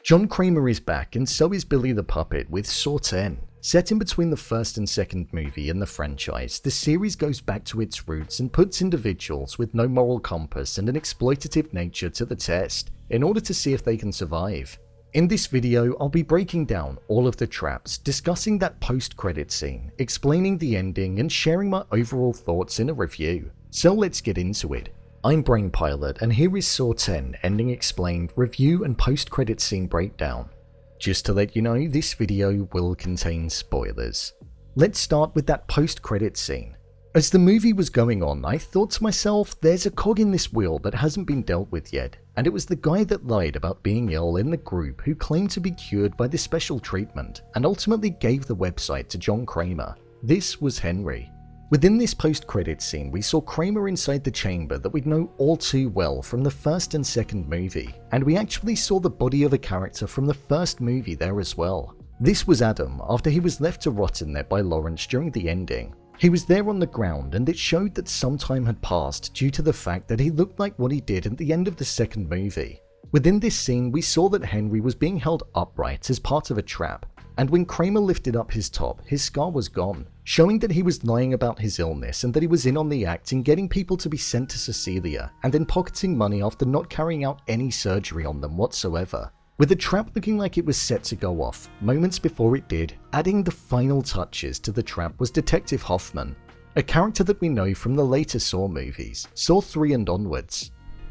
John Kramer is back, and so is Billy the Puppet with Saw 10. Set in between the first and second movie in the franchise, the series goes back to its roots and puts individuals with no moral compass and an exploitative nature to the test, in order to see if they can survive. In this video, I'll be breaking down all of the traps, discussing that post-credit scene, explaining the ending, and sharing my overall thoughts in a review. So let's get into it. I'm Brainpilot, and here is Saw 10 Ending Explained Review and Post-Credit Scene Breakdown. Just to let you know, this video will contain spoilers. Let's start with that post-credit scene. As the movie was going on, I thought to myself, there's a cog in this wheel that hasn't been dealt with yet, and it was the guy that lied about being ill in the group who claimed to be cured by this special treatment, and ultimately gave the website to John Kramer. This was Henry. Within this post-credit scene, we saw Kramer inside the chamber that we'd know all too well from the first and second movie, and we actually saw the body of a character from the first movie there as well. This was Adam, after he was left to rot in there by Lawrence during the ending. He was there on the ground, and it showed that some time had passed due to the fact that he looked like what he did at the end of the second movie. Within this scene, we saw that Henry was being held upright as part of a trap, and when Kramer lifted up his top, his scar was gone, showing that he was lying about his illness and that he was in on the act in getting people to be sent to Cecilia, and then pocketing money after not carrying out any surgery on them whatsoever. With the trap looking like it was set to go off, moments before it did, adding the final touches to the trap was Detective Hoffman, a character that we know from the later Saw movies, Saw 3 and onwards.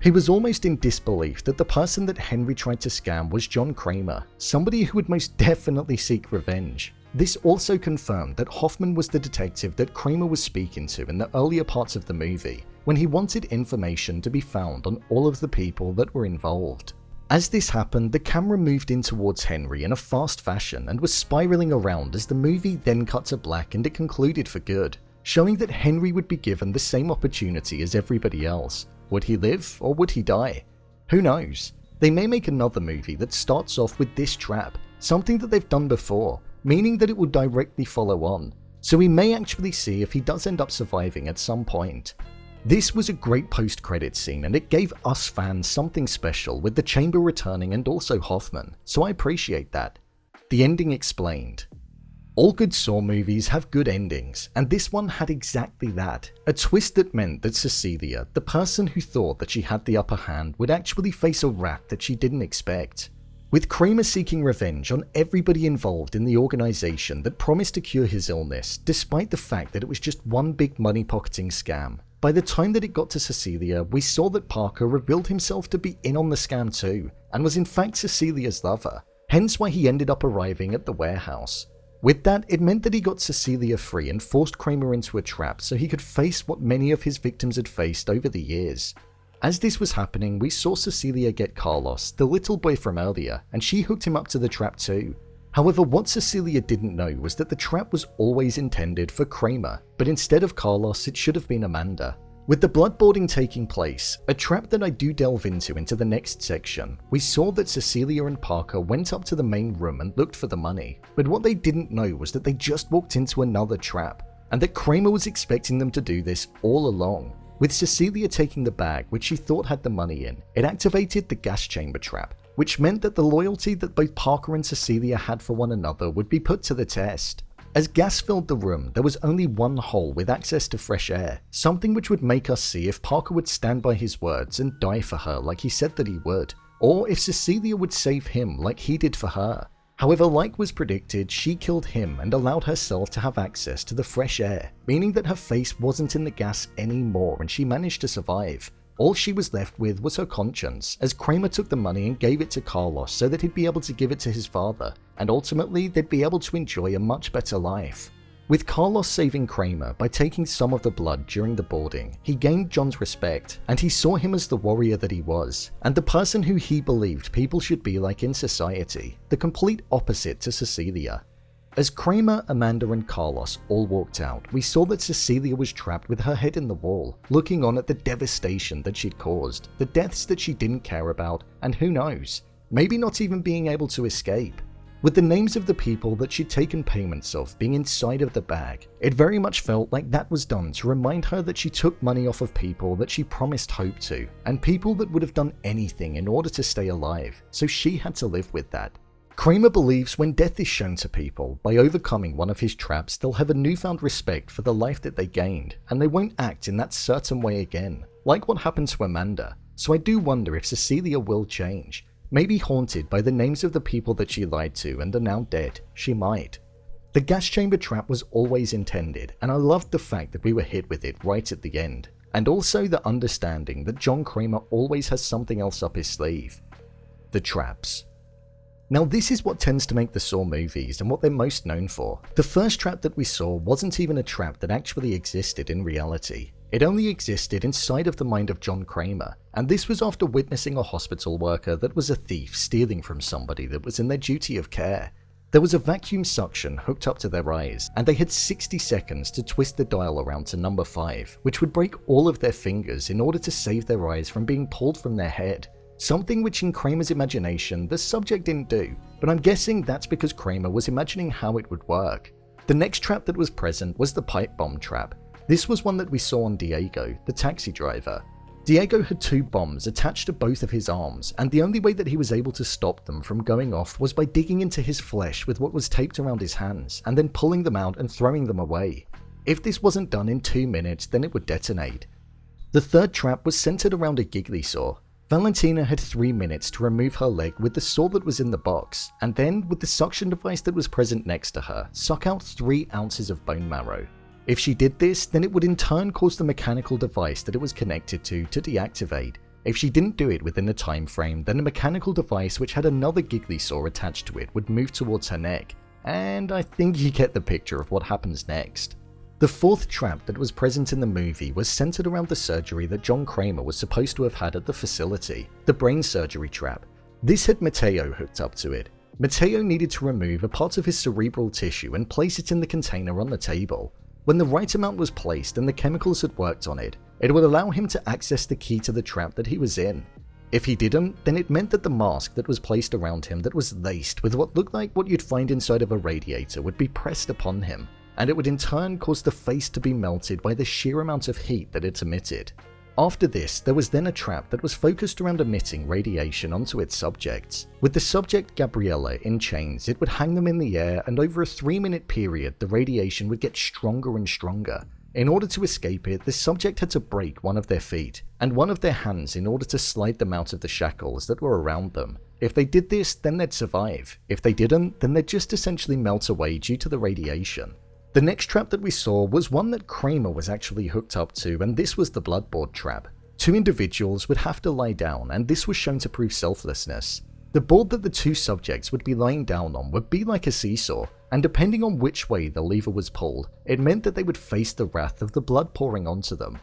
He was almost in disbelief that the person that Henry tried to scam was John Kramer, somebody who would most definitely seek revenge. This also confirmed that Hoffman was the detective that Kramer was speaking to in the earlier parts of the movie, when he wanted information to be found on all of the people that were involved. As this happened, the camera moved in towards Henry in a fast fashion and was spiraling around as the movie then cut to black and it concluded for good, showing that Henry would be given the same opportunity as everybody else. Would he live or would he die? Who knows? They may make another movie that starts off with this trap, something that they've done before, meaning that it will directly follow on, so we may actually see if he does end up surviving at some point. This was a great post-credit scene, and it gave us fans something special with the chamber returning and also Hoffman, so I appreciate that. The ending explained. All good Saw movies have good endings, and this one had exactly that. A twist that meant that Cecilia, the person who thought that she had the upper hand, would actually face a wrath that she didn't expect. With Kramer seeking revenge on everybody involved in the organization that promised to cure his illness, despite the fact that it was just one big money-pocketing scam. By the time that it got to Cecilia, we saw that Parker revealed himself to be in on the scam too, and was in fact Cecilia's lover, hence why he ended up arriving at the warehouse. With that, it meant that he got Cecilia free and forced Kramer into a trap so he could face what many of his victims had faced over the years. As this was happening, we saw Cecilia get Carlos, the little boy from earlier, and she hooked him up to the trap too. However, what Cecilia didn't know was that the trap was always intended for Kramer, but instead of Carlos, it should have been Amanda. With the bloodboarding taking place, a trap that I do delve into the next section, we saw that Cecilia and Parker went up to the main room and looked for the money, but what they didn't know was that they just walked into another trap, and that Kramer was expecting them to do this all along. With Cecilia taking the bag which she thought had the money in, it activated the gas chamber trap, which meant that the loyalty that both Parker and Cecilia had for one another would be put to the test. As gas filled the room, there was only one hole with access to fresh air, something which would make us see if Parker would stand by his words and die for her like he said that he would, or if Cecilia would save him like he did for her. However, like was predicted, she killed him and allowed herself to have access to the fresh air, meaning that her face wasn't in the gas anymore and she managed to survive. All she was left with was her conscience, as Kramer took the money and gave it to Carlos so that he'd be able to give it to his father, and ultimately they'd be able to enjoy a much better life. With Carlos saving Kramer by taking some of the blood during the boarding, he gained John's respect, and he saw him as the warrior that he was, and the person who he believed people should be like in society, the complete opposite to Cecilia. As Kramer, Amanda and Carlos all walked out, we saw that Cecilia was trapped with her head in the wall, looking on at the devastation that she'd caused, the deaths that she didn't care about, and who knows, maybe not even being able to escape. With the names of the people that she'd taken payments of being inside of the bag, it very much felt like that was done to remind her that she took money off of people that she promised hope to, and people that would have done anything in order to stay alive, so she had to live with that. Kramer believes when death is shown to people, by overcoming one of his traps, they'll have a newfound respect for the life that they gained, and they won't act in that certain way again, like what happened to Amanda. So I do wonder if Cecilia will change. Maybe haunted by the names of the people that she lied to and are now dead, she might. The gas chamber trap was always intended, and I loved the fact that we were hit with it right at the end, and also the understanding that John Kramer always has something else up his sleeve. The traps. Now this is what tends to make the Saw movies and what they're most known for. The first trap that we saw wasn't even a trap that actually existed in reality. It only existed inside of the mind of John Kramer, and this was after witnessing a hospital worker that was a thief stealing from somebody that was in their duty of care. There was a vacuum suction hooked up to their eyes, and they had 60 seconds to twist the dial around to number 5, which would break all of their fingers in order to save their eyes from being pulled from their head. Something which in Kramer's imagination the subject didn't do, but I'm guessing that's because Kramer was imagining how it would work. The next trap that was present was the pipe bomb trap. This was one that we saw on Diego, the taxi driver. Diego had 2 bombs attached to both of his arms, and the only way that he was able to stop them from going off was by digging into his flesh with what was taped around his hands, and then pulling them out and throwing them away. If this wasn't done in 2 minutes, then it would detonate. The third trap was centered around a giggly saw. Valentina had 3 minutes to remove her leg with the saw that was in the box, and then, with the suction device that was present next to her, suck out 3 ounces of bone marrow. If she did this, then it would in turn cause the mechanical device that it was connected to deactivate. If she didn't do it within the time frame, then a mechanical device which had another giggly saw attached to it would move towards her neck, and I think you get the picture of what happens next. The fourth trap that was present in the movie was centered around the surgery that John Kramer was supposed to have had at the facility, the brain surgery trap. This had Mateo hooked up to it. Mateo needed to remove a part of his cerebral tissue and place it in the container on the table. When the right amount was placed and the chemicals had worked on it, it would allow him to access the key to the trap that he was in. If he didn't, then it meant that the mask that was placed around him that was laced with what looked like what you'd find inside of a radiator would be pressed upon him, and it would in turn cause the face to be melted by the sheer amount of heat that it emitted. After this, there was then a trap that was focused around emitting radiation onto its subjects. With the subject Gabriela in chains, it would hang them in the air, and over a 3-minute period the radiation would get stronger and stronger. In order to escape it, the subject had to break one of their feet and one of their hands in order to slide them out of the shackles that were around them. If they did this, then they'd survive. If they didn't, then they'd just essentially melt away due to the radiation. The next trap that we saw was one that Kramer was actually hooked up to, and this was the bloodboard trap. 2 individuals would have to lie down, and this was shown to prove selflessness. The board that the 2 subjects would be lying down on would be like a seesaw, and depending on which way the lever was pulled, it meant that they would face the wrath of the blood pouring onto them.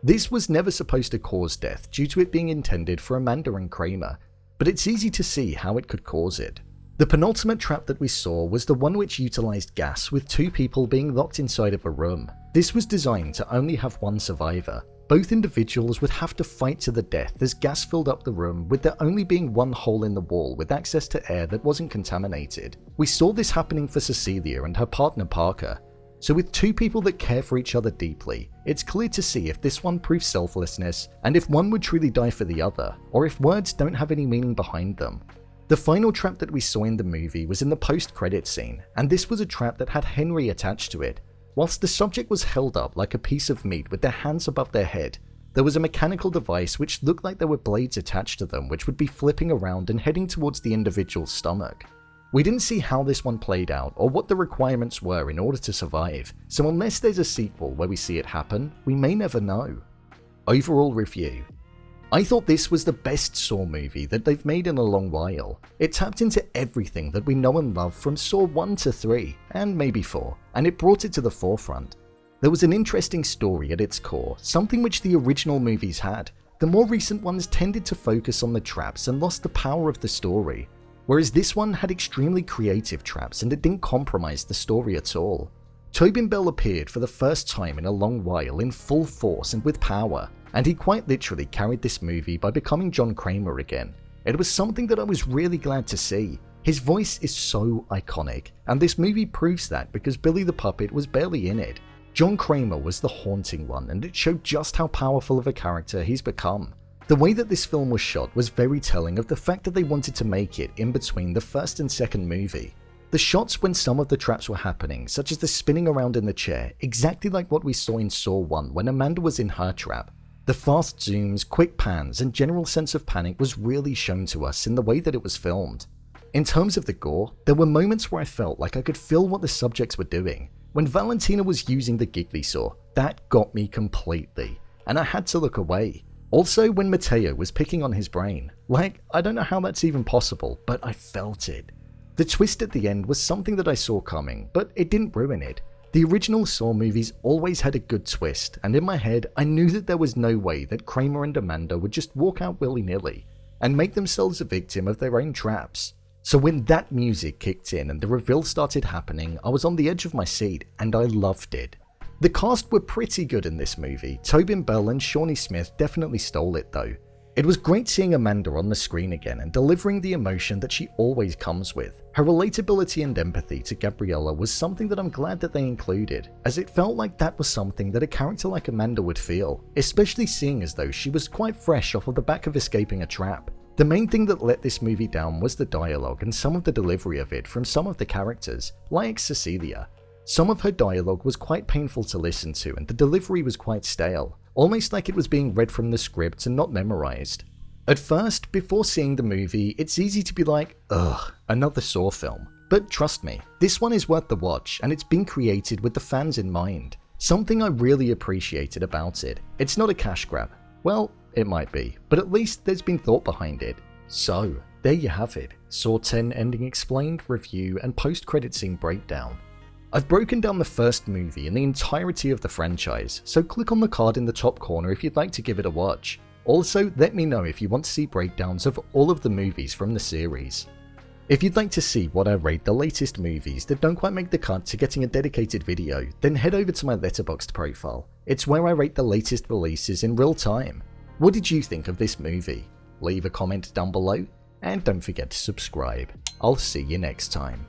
This was never supposed to cause death due to it being intended for Amanda and Kramer, but it's easy to see how it could cause it. The penultimate trap that we saw was the one which utilized gas, with 2 people being locked inside of a room. This was designed to only have 1 survivor. Both individuals would have to fight to the death as gas filled up the room, with there only being 1 hole in the wall with access to air that wasn't contaminated. We saw this happening for Cecilia and her partner Parker. So with 2 people that care for each other deeply, it's clear to see if this one proves selflessness, and if one would truly die for the other, or if words don't have any meaning behind them. The final trap that we saw in the movie was in the post-credit scene, and this was a trap that had Henry attached to it. Whilst the subject was held up like a piece of meat with their hands above their head, there was a mechanical device which looked like there were blades attached to them which would be flipping around and heading towards the individual's stomach. We didn't see how this one played out or what the requirements were in order to survive, so unless there's a sequel where we see it happen, we may never know. Overall review. I thought this was the best Saw movie that they've made in a long while. It tapped into everything that we know and love from Saw 1 to 3, and maybe 4, and it brought it to the forefront. There was an interesting story at its core, something which the original movies had. The more recent ones tended to focus on the traps and lost the power of the story, whereas this one had extremely creative traps and it didn't compromise the story at all. Tobin Bell appeared for the first time in a long while in full force and with power, and he quite literally carried this movie by becoming John Kramer again. It was something that I was really glad to see. His voice is so iconic, and this movie proves that because Billy the Puppet was barely in it. John Kramer was the haunting one, and it showed just how powerful of a character he's become. The way that this film was shot was very telling of the fact that they wanted to make it in between the first and second movie. The shots when some of the traps were happening, such as the spinning around in the chair, exactly like what we saw in Saw 1 when Amanda was in her trap. The fast zooms, quick pans, and general sense of panic was really shown to us in the way that it was filmed. In terms of the gore, there were moments where I felt like I could feel what the subjects were doing. When Valentina was using the giggly saw, that got me completely, and I had to look away. Also, when Mateo was picking on his brain, I don't know how that's even possible, but I felt it. The twist at the end was something that I saw coming, but it didn't ruin it. The original Saw movies always had a good twist, and in my head, I knew that there was no way that Kramer and Amanda would just walk out willy-nilly and make themselves a victim of their own traps. So when that music kicked in and the reveal started happening, I was on the edge of my seat, and I loved it. The cast were pretty good in this movie. Tobin Bell and Shawnee Smith definitely stole it though. It was great seeing Amanda on the screen again and delivering the emotion that she always comes with. Her relatability and empathy to Gabriela was something that I'm glad that they included, as it felt like that was something that a character like Amanda would feel, especially seeing as though she was quite fresh off of the back of escaping a trap. The main thing that let this movie down was the dialogue and some of the delivery of it from some of the characters, like Cecilia. Some of her dialogue was quite painful to listen to and the delivery was quite stale, almost like it was being read from the script and not memorized. At first, before seeing the movie, it's easy to be like, ugh, another Saw film. But trust me, this one is worth the watch and it's been created with the fans in mind. Something I really appreciated about it. It's not a cash grab. Well, it might be, but at least there's been thought behind it. So, there you have it. Saw 10 ending explained, review, and post-credit scene breakdown. I've broken down the first movie and the entirety of the franchise, so click on the card in the top corner if you'd like to give it a watch. Also, let me know if you want to see breakdowns of all of the movies from the series. If you'd like to see what I rate the latest movies that don't quite make the cut to getting a dedicated video, then head over to my Letterboxd profile. It's where I rate the latest releases in real time. What did you think of this movie? Leave a comment down below, and don't forget to subscribe. I'll see you next time.